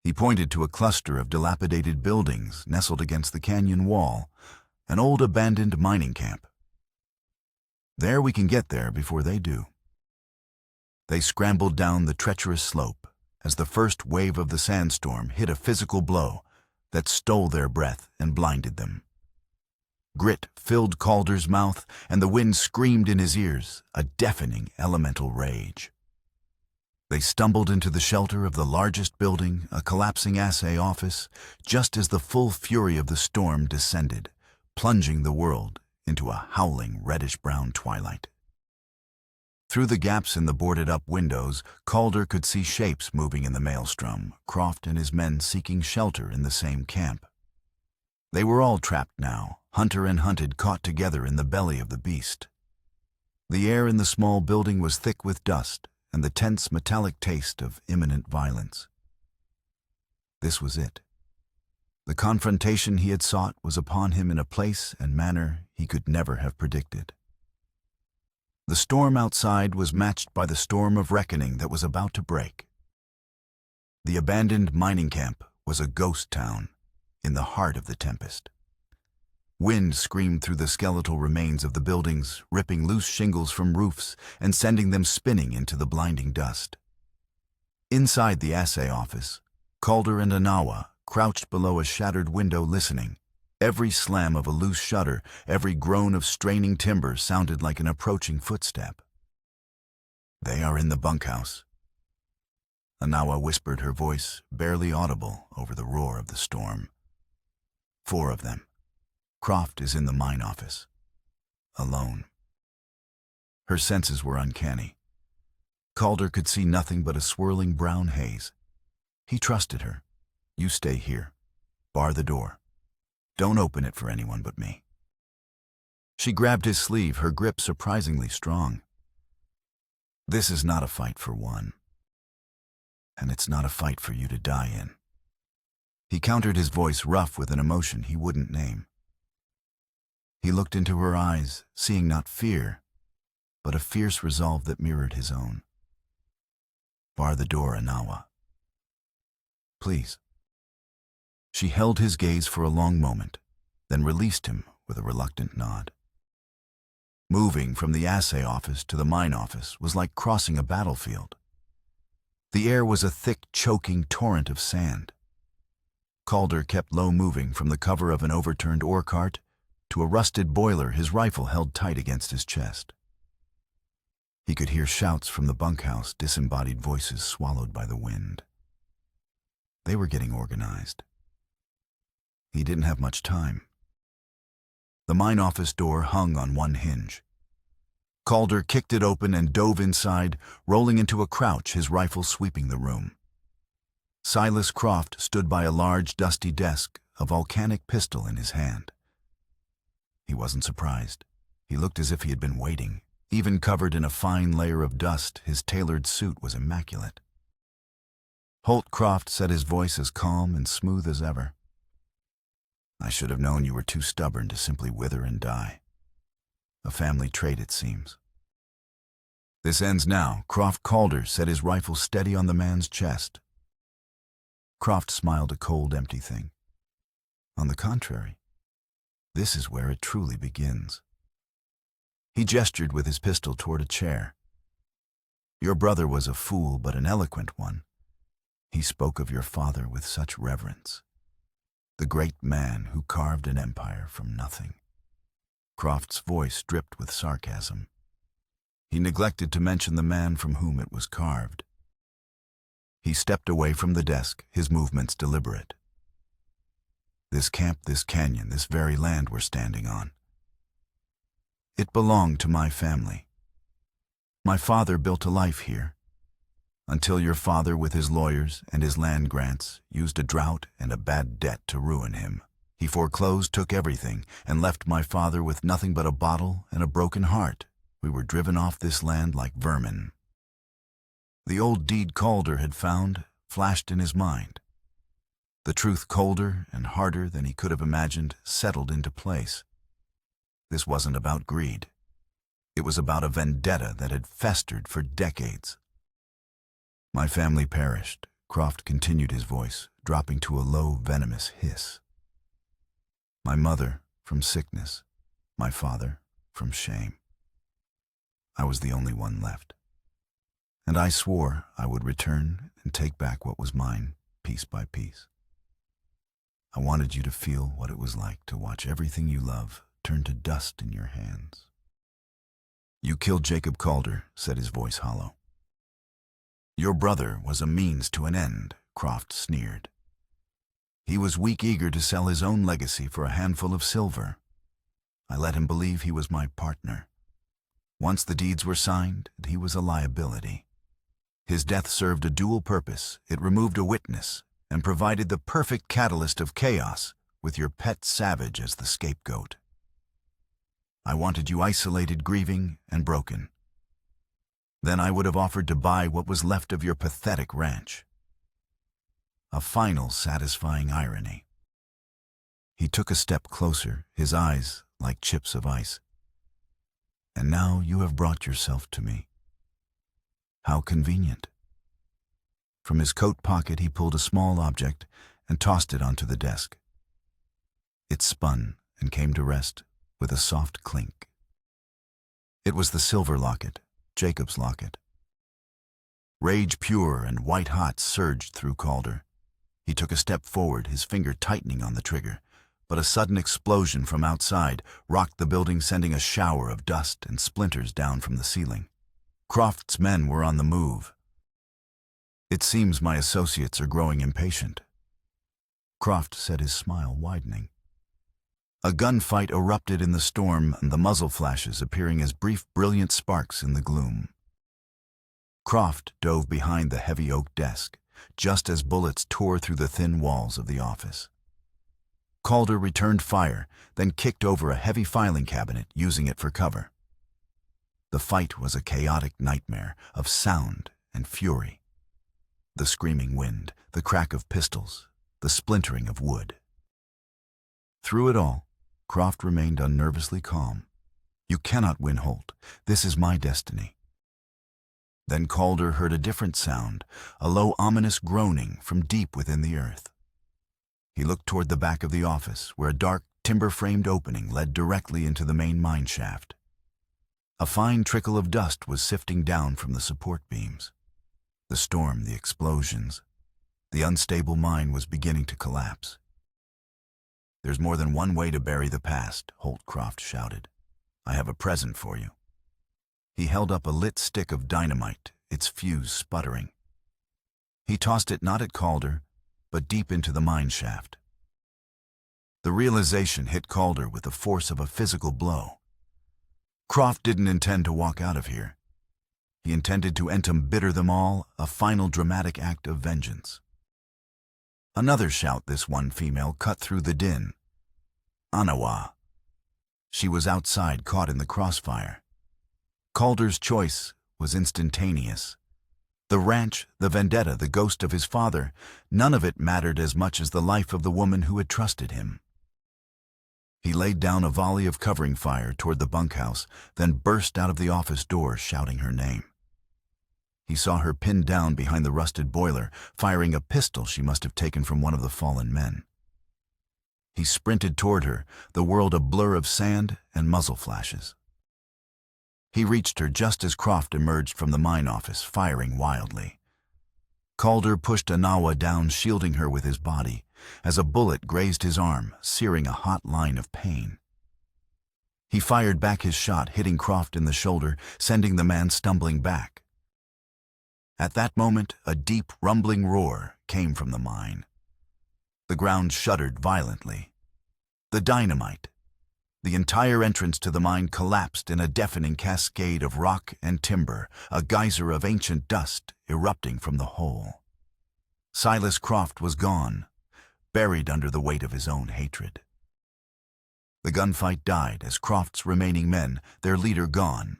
He pointed to a cluster of dilapidated buildings nestled against the canyon wall, an old abandoned mining camp. "There, we can get there before they do." They scrambled down the treacherous slope as the first wave of the sandstorm hit a physical blow that stole their breath and blinded them. Grit filled Calder's mouth, and the wind screamed in his ears, a deafening elemental rage. They stumbled into the shelter of the largest building, a collapsing assay office, just as the full fury of the storm descended, plunging the world into a howling reddish-brown twilight. Through the gaps in the boarded-up windows, Calder could see shapes moving in the maelstrom, Croft and his men seeking shelter in the same camp. They were all trapped now, hunter and hunted, caught together in the belly of the beast. The air in the small building was thick with dust and the tense metallic taste of imminent violence. This was it. The confrontation he had sought was upon him in a place and manner he could never have predicted. The storm outside was matched by the storm of reckoning that was about to break. The abandoned mining camp was a ghost town in the heart of the tempest. Wind screamed through the skeletal remains of the buildings, ripping loose shingles from roofs and sending them spinning into the blinding dust. Inside the assay office, Calder and Anawa crouched below a shattered window listening. Every slam of a loose shutter, every groan of straining timber sounded like an approaching footstep. "They are in the bunkhouse," Anawa whispered, her voice barely audible over the roar of the storm. "4 of them. Croft is in the mine office, alone." Her senses were uncanny. Calder could see nothing but a swirling brown haze. He trusted her. "You stay here. Bar the door. Don't open it for anyone but me." She grabbed his sleeve, her grip surprisingly strong. "This is not a fight for one. And it's not a fight for you to die in." He countered, his voice rough with an emotion he wouldn't name. He looked into her eyes, seeing not fear, but a fierce resolve that mirrored his own. "Bar the door, Anawa. Please." She held his gaze for a long moment, then released him with a reluctant nod. Moving from the assay office to the mine office was like crossing a battlefield. The air was a thick, choking torrent of sand. Calder kept low, moving from the cover of an overturned ore cart to a rusted boiler, his rifle held tight against his chest. He could hear shouts from the bunkhouse, disembodied voices swallowed by the wind. They were getting organized. He didn't have much time. The mine office door hung on one hinge. Calder kicked it open and dove inside, rolling into a crouch, his rifle sweeping the room. Silas Croft stood by a large, dusty desk, a volcanic pistol in his hand. He wasn't surprised. He looked as if he had been waiting. Even covered in a fine layer of dust, his tailored suit was immaculate. Holt Croft said, his voice as calm and smooth as ever. "I should have known you were too stubborn to simply wither and die. A family trait, it seems." "This ends now," Croft. Calder set his rifle steady on the man's chest. Croft smiled, a cold, empty thing. "On the contrary, this is where it truly begins." He gestured with his pistol toward a chair. "Your brother was a fool, but an eloquent one. He spoke of your father with such reverence. The great man who carved an empire from nothing." Croft's voice dripped with sarcasm. He neglected to mention the man from whom it was carved. He stepped away from the desk, his movements deliberate. This camp, this canyon, this very land we're standing on. It belonged to my family. My father built a life here, until your father, with his lawyers and his land grants, used a drought and a bad debt to ruin him. He foreclosed, took everything, and left my father with nothing but a bottle and a broken heart. We were driven off this land like vermin. The old deed Calder had found flashed in his mind. The truth, colder and harder than he could have imagined, settled into place. This wasn't about greed. It was about a vendetta that had festered for decades. My family perished. Croft continued, his voice dropping to a low, venomous hiss. My mother from sickness, my father from shame. I was the only one left. And I swore I would return and take back what was mine, piece by piece. I wanted you to feel what it was like to watch everything you love turn to dust in your hands. You killed Jacob Calder, said his voice hollow. Your brother was a means to an end, Croft sneered. He was weak, eager to sell his own legacy for a handful of silver. I let him believe he was my partner. Once the deeds were signed, he was a liability. His death served a dual purpose. It removed a witness and provided the perfect catalyst of chaos, with your pet savage as the scapegoat. I wanted you isolated, grieving, and broken. Then I would have offered to buy what was left of your pathetic ranch. A final satisfying irony. He took a step closer, his eyes like chips of ice. And now you have brought yourself to me. How convenient. From his coat pocket he pulled a small object and tossed it onto the desk. It spun and came to rest with a soft clink. It was the silver locket, Jacob's locket. Rage pure and white-hot surged through Calder. He took a step forward, his finger tightening on the trigger, but a sudden explosion from outside rocked the building, sending a shower of dust and splinters down from the ceiling. Croft's men were on the move. It seems my associates are growing impatient. Croft said, his smile widening. A gunfight erupted in the storm, and the muzzle flashes appearing as brief, brilliant sparks in the gloom. Croft dove behind the heavy oak desk, just as bullets tore through the thin walls of the office. Calder returned fire, then kicked over a heavy filing cabinet, using it for cover. The fight was a chaotic nightmare of sound and fury. The screaming wind, the crack of pistols, the splintering of wood. Through it all, Croft remained unnervously calm. You cannot win Holt. This is my destiny. Then Calder heard a different sound, a low, ominous groaning from deep within the earth. He looked toward the back of the office, where a dark, timber-framed opening led directly into the main mine shaft. A fine trickle of dust was sifting down from the support beams. The storm, the explosions, the unstable mine was beginning to collapse. There's more than one way to bury the past, Holt Croft shouted. I have a present for you. He held up a lit stick of dynamite, its fuse sputtering. He tossed it not at Calder, but deep into the mine shaft. The realization hit Calder with the force of a physical blow. Croft didn't intend to walk out of here. He intended to embitter them all, a final dramatic act of vengeance. Another shout, this one female, cut through the din. Anawa. She was outside, caught in the crossfire. Calder's choice was instantaneous. The ranch, the vendetta, the ghost of his father, none of it mattered as much as the life of the woman who had trusted him. He laid down a volley of covering fire toward the bunkhouse, then burst out of the office door shouting her name. He saw her pinned down behind the rusted boiler, firing a pistol she must have taken from one of the fallen men. He sprinted toward her, the world a blur of sand and muzzle flashes. He reached her just as Croft emerged from the mine office, firing wildly. Calder pushed Anawa down, shielding her with his body, as a bullet grazed his arm, searing a hot line of pain. He fired back his shot, hitting Croft in the shoulder, sending the man stumbling back. At that moment, a deep, rumbling roar came from the mine. The ground shuddered violently. The dynamite, the entire entrance to the mine collapsed in a deafening cascade of rock and timber, a geyser of ancient dust erupting from the hole. Silas Croft was gone, buried under the weight of his own hatred. The gunfight died as Croft's remaining men, their leader gone,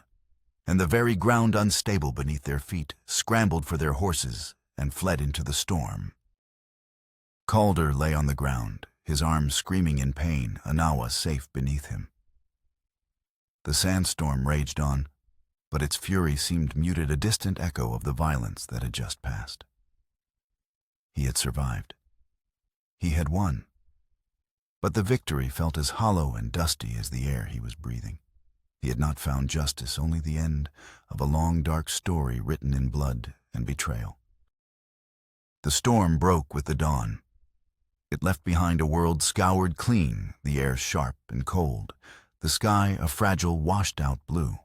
and the very ground unstable beneath their feet, scrambled for their horses and fled into the storm. Calder lay on the ground, his arms screaming in pain, Anawa safe beneath him. The sandstorm raged on, but its fury seemed muted, a distant echo of the violence that had just passed. He had survived. He had won. But the victory felt as hollow and dusty as the air he was breathing. He had not found justice, only the end of a long, dark story written in blood and betrayal. The storm broke with the dawn. It left behind a world scoured clean, the air sharp and cold, the sky a fragile, washed-out blue.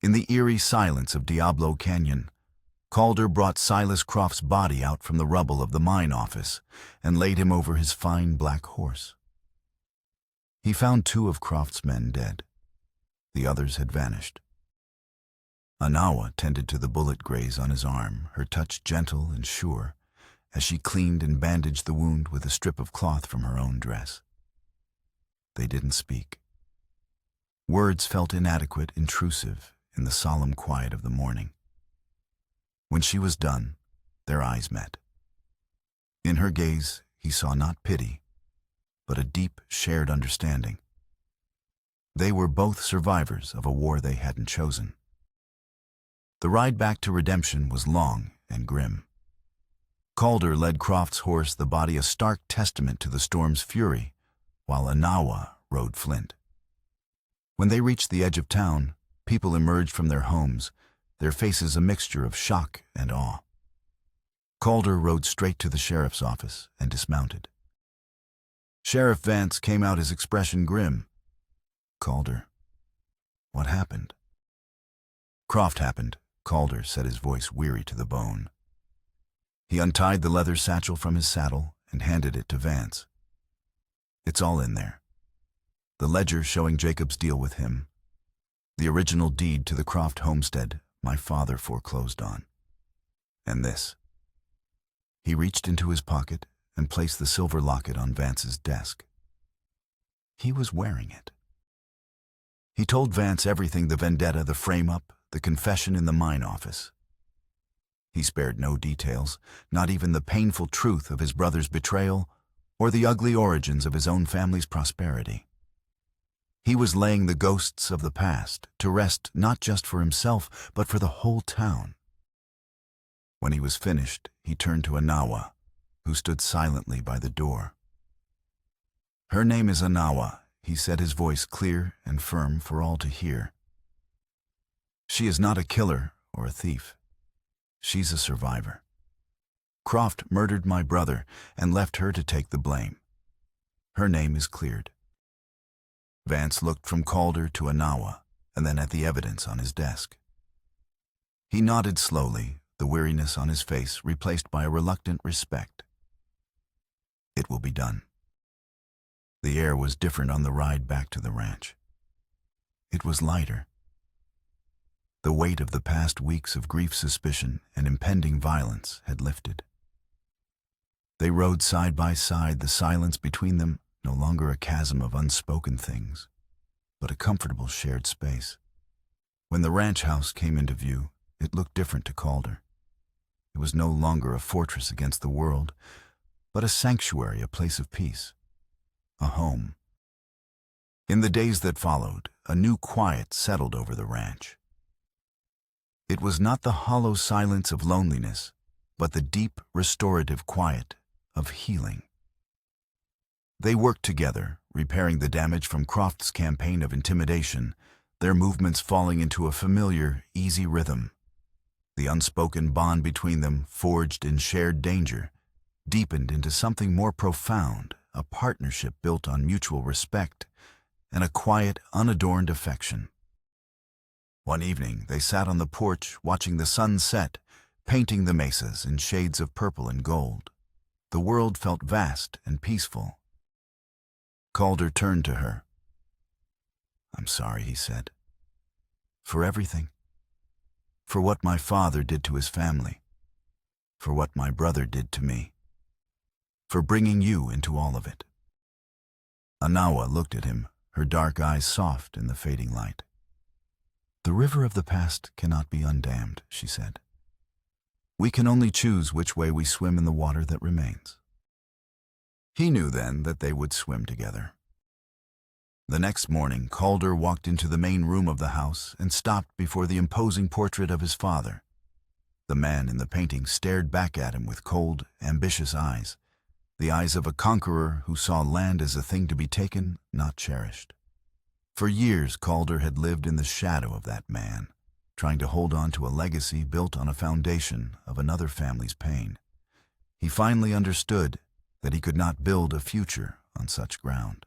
In the eerie silence of Diablo Canyon, Calder brought Silas Croft's body out from the rubble of the mine office and laid him over his fine black horse. He found 2 of Croft's men dead. The others had vanished. Anawa tended to the bullet graze on his arm, her touch gentle and sure, as she cleaned and bandaged the wound with a strip of cloth from her own dress. They didn't speak. Words felt inadequate, intrusive, in the solemn quiet of the morning. When she was done, their eyes met. In her gaze, he saw not pity, but a deep, shared understanding. They were both survivors of a war they hadn't chosen. The ride back to redemption was long and grim. Calder led Croft's horse, the body a stark testament to the storm's fury, while Anawa rode Flint. When they reached the edge of town, people emerged from their homes, their faces a mixture of shock and awe. Calder rode straight to the sheriff's office and dismounted. Sheriff Vance came out, his expression grim. "Calder, what happened?" "Croft happened," Calder said, his voice weary to the bone. He untied the leather satchel from his saddle and handed it to Vance. "It's all in there. The ledger showing Jacob's deal with him. The original deed to the Croft homestead my father foreclosed on. And this." He reached into his pocket and placed the silver locket on Vance's desk. He was wearing it. He told Vance everything: the vendetta, the frame-up, the confession in the mine office. He spared no details, not even the painful truth of his brother's betrayal or the ugly origins of his own family's prosperity. He was laying the ghosts of the past to rest, not just for himself, but for the whole town. When he was finished, he turned to Anawa, who stood silently by the door. "Her name is Anawa," he said, his voice clear and firm for all to hear. "She is not a killer or a thief. She's a survivor. Croft murdered my brother and left her to take the blame. Her name is cleared." Vance looked from Calder to Anawa and then at the evidence on his desk. He nodded slowly, the weariness on his face replaced by a reluctant respect. "It will be done." The air was different on the ride back to the ranch. It was lighter. The weight of the past weeks of grief, suspicion, and impending violence had lifted. They rode side by side, the silence between them no longer a chasm of unspoken things, but a comfortable shared space. When the ranch house came into view, it looked different to Calder. It was no longer a fortress against the world, but a sanctuary, a place of peace, a home. In the days that followed, a new quiet settled over the ranch. It was not the hollow silence of loneliness, but the deep, restorative quiet of healing. They worked together, repairing the damage from Croft's campaign of intimidation, their movements falling into a familiar, easy rhythm. The unspoken bond between them, forged in shared danger, deepened into something more profound, a partnership built on mutual respect and a quiet, unadorned affection. One evening, they sat on the porch watching the sun set, painting the mesas in shades of purple and gold. The world felt vast and peaceful. Calder turned to her. "I'm sorry," he said. "For everything. For what my father did to his family. For what my brother did to me. For bringing you into all of it." Anawa looked at him, her dark eyes soft in the fading light. "The river of the past cannot be undammed," she said. "We can only choose which way we swim in the water that remains." He knew then that they would swim together. The next morning, Calder walked into the main room of the house and stopped before the imposing portrait of his father. The man in the painting stared back at him with cold, ambitious eyes, the eyes of a conqueror who saw land as a thing to be taken, not cherished. For years, Calder had lived in the shadow of that man, trying to hold on to a legacy built on a foundation of another family's pain. He finally understood that he could not build a future on such ground.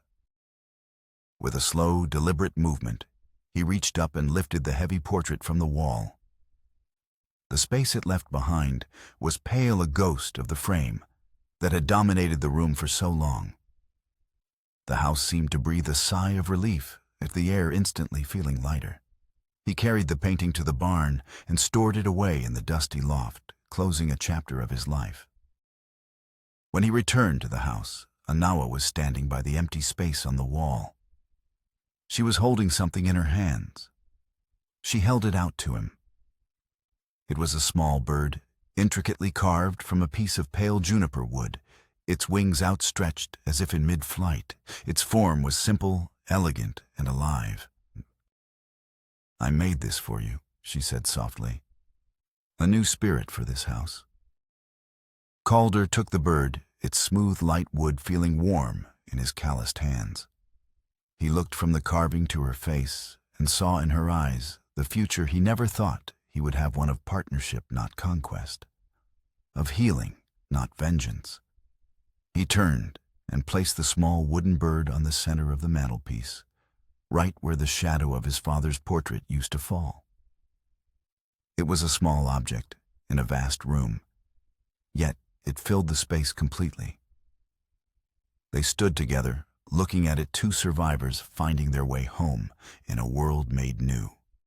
With a slow, deliberate movement, he reached up and lifted the heavy portrait from the wall. The space it left behind was pale a ghost of the frame that had dominated the room for so long. The house seemed to breathe a sigh of relief, at the air instantly feeling lighter. He carried the painting to the barn and stored it away in the dusty loft, closing a chapter of his life. When he returned to the house, Anawa was standing by the empty space on the wall. She was holding something in her hands. She held it out to him. It was a small bird, intricately carved from a piece of pale juniper wood, its wings outstretched as if in mid-flight. Its form was simple, elegant, and alive. "I made this for you," she said softly. "A new spirit for this house." Calder took the bird, its smooth, light wood feeling warm in his calloused hands. He looked from the carving to her face and saw in her eyes the future he never thought he would have, one of partnership, not conquest, of healing, not vengeance. He turned and placed the small wooden bird on the center of the mantelpiece, right where the shadow of his father's portrait used to fall. It was a small object in a vast room, yet it filled the space completely. They stood together, looking at it, two survivors finding their way home in a world made new.